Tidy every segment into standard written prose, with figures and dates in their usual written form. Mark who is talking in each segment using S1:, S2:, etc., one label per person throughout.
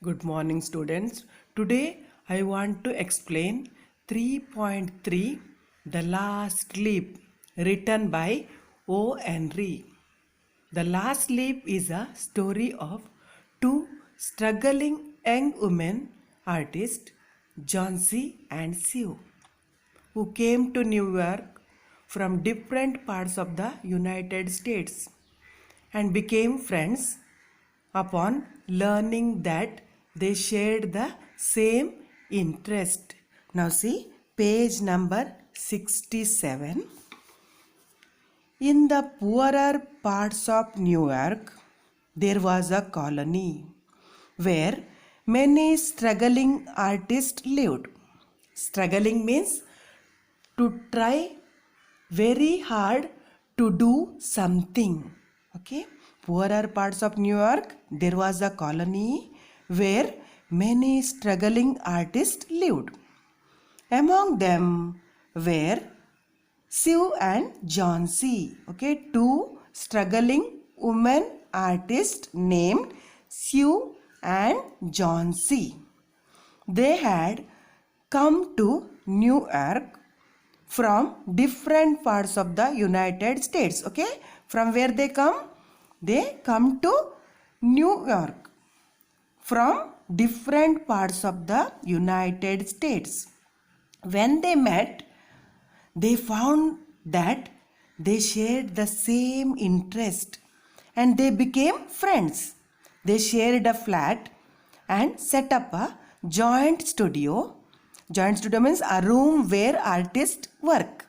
S1: Good morning, students. Today I want to explain 3.3 The Last Leap, written by O. Henry. The Last Leap is a story of two struggling young women artists, Johnsy and Sue, who came to New York from different parts of the United States and became friends upon learning that they shared the same interest. Now see page number 67. In the poorer parts of New York, there was a colony where many struggling artists lived. Struggling means to try very hard to do something. Okay, poorer parts of New York, there was a colony where many struggling artists lived. Among them were Sue and Johnsy. Okay, two struggling women artists named Sue and Johnsy. They had come to New York from different parts of the United States. Okay, from where they come? They come to New York from different parts of the United States. When they met, they found that they shared the same interest and they became friends. They shared a flat and set up a joint studio. Joint studio means a room where artists work,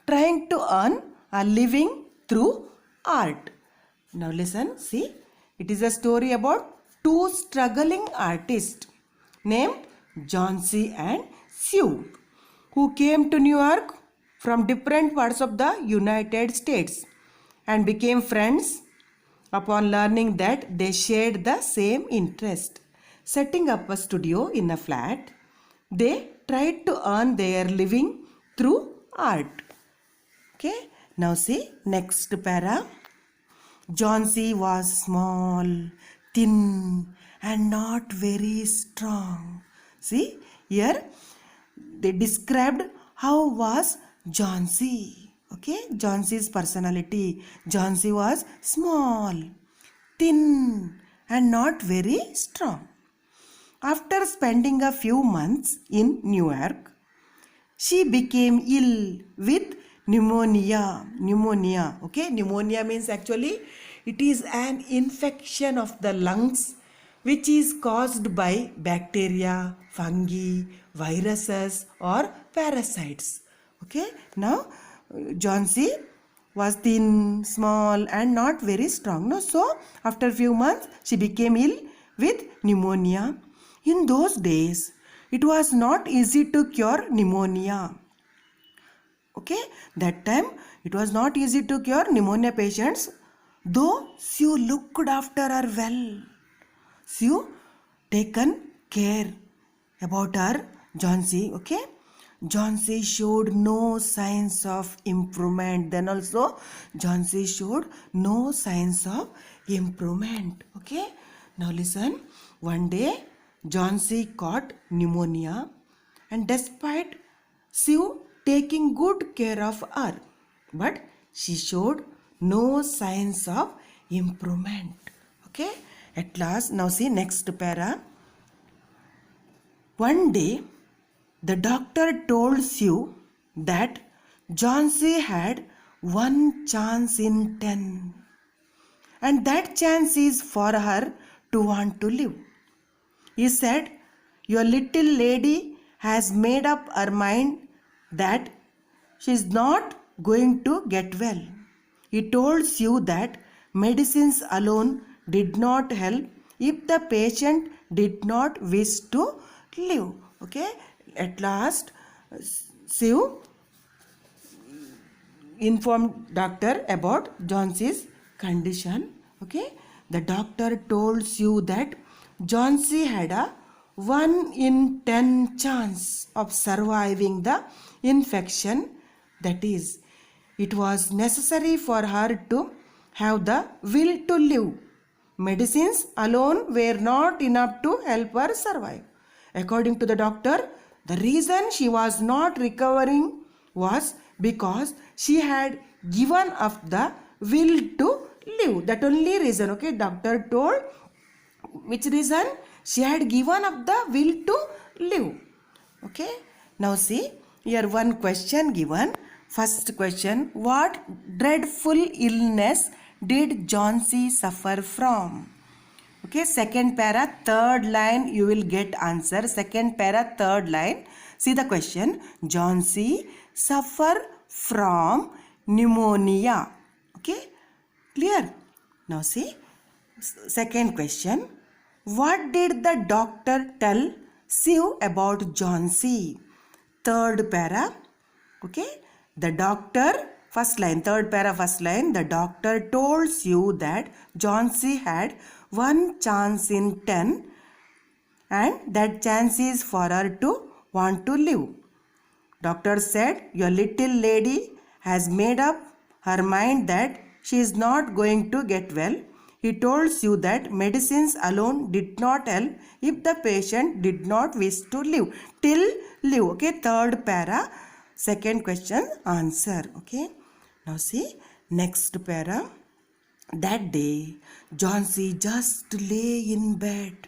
S1: trying to earn a living through art. Now listen, see, it is a story about two struggling artists named Johnsy and Sue, who came to New York from different parts of the United States and became friends upon learning that they shared the same interest. Setting up a studio in a flat, they tried to earn their living through art. Okay, now see next para. Johnsy was small, thin and not very strong. See here they described how was Johnsy. Okay, Johnsy's personality. Johnsy was small, thin and not very strong. After spending a few months in New York, she became ill with pneumonia. Okay, pneumonia means actually it is an infection of the lungs which is caused by bacteria, fungi, viruses or parasites. Okay, now Johnsy was thin, small and not very strong. No? So after a few months she became ill with pneumonia. In those days, it was not easy to cure pneumonia. Okay, that time it was not easy to cure pneumonia patients, though Sue looked after her well. Sue taken care about her Johnsy. Okay, Johnsy showed no signs of improvement. Then also Johnsy showed no signs of improvement. Okay, now listen. One day Johnsy caught pneumonia and despite Sue taking good care of her, but she showed no signs of improvement. Okay, at last, now see next para. One day, the doctor told Sue that Johnsy had one chance in 10 and that chance is for her to want to live. He said, your little lady has made up her mind that she is not going to get well. He told Sue that medicines alone did not help if the patient did not wish to live. Okay, at last Sue informed doctor about Johnsy's condition. Okay, the doctor told Sue that Johnsy had a 1 in 10 chance of surviving the infection. That is, it was necessary for her to have the will to live medicines alone were not enough to help her survive. According to the doctor, the reason she was not recovering was because she had given up the will to live. That only reason, okay, doctor told which reason she had given up the will to live. Okay, now see here one question given. First question, what dreadful illness did Johnsy suffer from? Okay, second para, third line you will get answer. Second para, third line. See the question. Johnsy suffer from pneumonia. Okay, clear? Now see, second question. What did the doctor tell Sue about Johnsy? Third para. Okay, the doctor, first line, third para, first line. The doctor told Sue that Johnsy had one chance in 10 and that chance is for her to want to live. Doctor said, your little lady has made up her mind that she is not going to get well. He told you that medicines alone did not help if the patient did not wish to live. Till live. Okay, third para, second question, answer. Okay, now see, next para. That day, Johnsy just lay in bed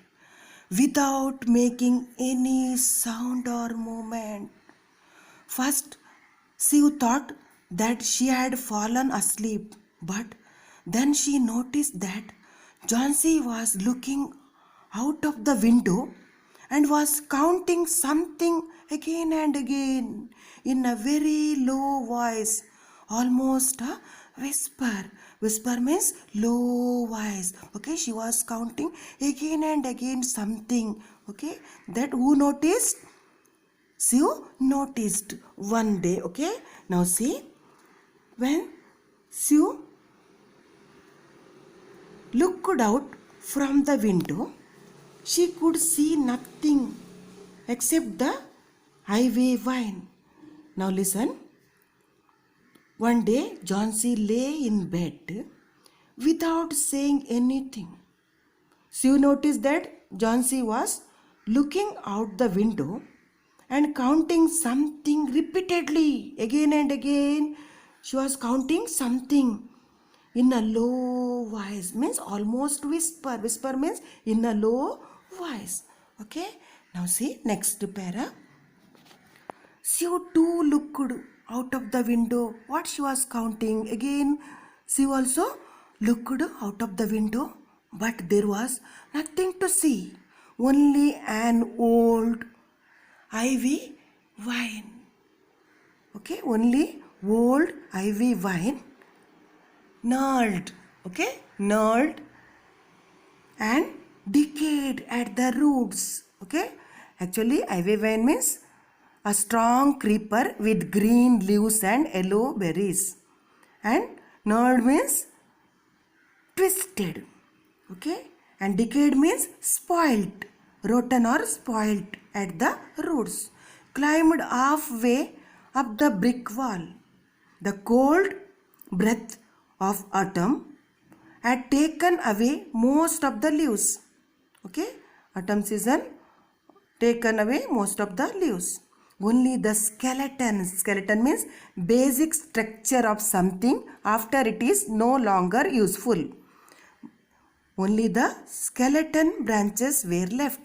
S1: without making any sound or movement. First, Sue thought that she had fallen asleep, but then she noticed that Johnsy was looking out of the window and was counting something again and again in a very low voice, almost a whisper. Whisper means low voice. Okay, she was counting again and again something. Okay, that who noticed? Sue noticed one day. Okay, now see, when Sue looked out from the window, she could see nothing except the highway vine. Now listen. One day, Johnsy lay in bed without saying anything. Sue noticed that Johnsy was looking out the window and counting something repeatedly, again and again. She was counting something in a low voice, means almost whisper. Whisper means in a low voice. Okay, now see next para. Sue too looked out of the window. What she was counting? Again, Sue also looked out of the window, but there was nothing to see. Only an old ivy vine. Okay, only old ivy vine, gnarled. Okay, gnarled and decayed at the roots. Okay, actually ivy vine means a strong creeper with green leaves and yellow berries, and gnarled means twisted. Okay, and decayed means spoiled, rotten or spoiled at the roots. Climbed halfway up the brick wall. The cold breath of autumn had taken away most of the leaves. Okay, autumn season taken away most of the leaves. Only the skeleton. Skeleton means basic structure of something after it is no longer useful. Only the skeleton branches were left,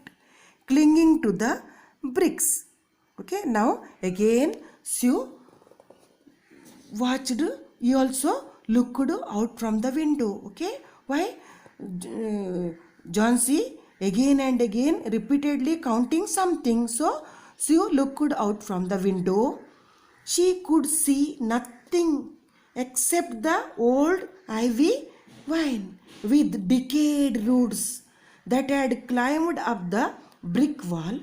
S1: clinging to the bricks. Okay, now again Sue watched. He also looked out from the window. Okay, why? Johnsy again and again repeatedly counting something. So Sue looked out from the window. She could see nothing except the old ivy vine with decayed roots that had climbed up the brick wall.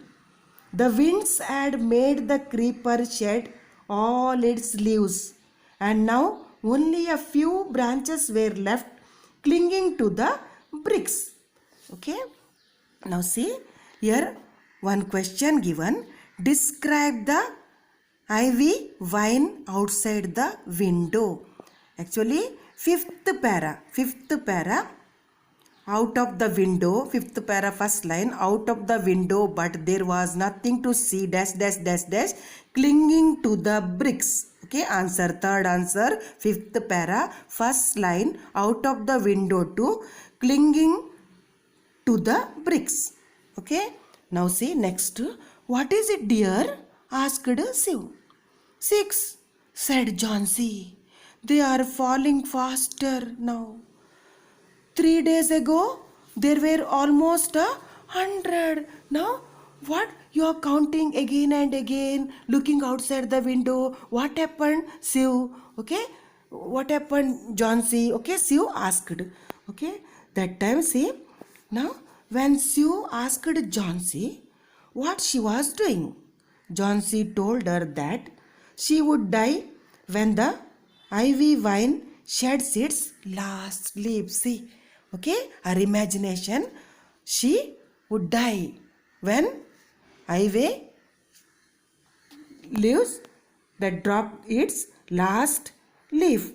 S1: The winds had made the creeper shed all its leaves, and now only a few branches were left clinging to the bricks. Okay, now see here one question given. Describe the ivy vine outside the window. Actually fifth para. out of the window, fifth para, first line, out of the window, but there was nothing to see, dash, dash, dash, dash, clinging to the bricks. Okay, answer, third answer, fifth para, first line, out of the window to clinging to the bricks. Okay, now see next. What is it, dear? Asked Shiv. 6, said Johnsy. They are falling faster now. 3 days ago, there were almost 100. Now, what? You are counting again and again, looking outside the window. What happened, Shiv? Okay? What happened, Johnsy? Okay, Shiv asked. Okay? That time, see? Now, when Shiv asked Johnsy what she was doing, Johnsy told her that she would die when the ivy vine sheds its last leaves. See, okay, her imagination, she would die when ivy leaves that dropped its last leaf.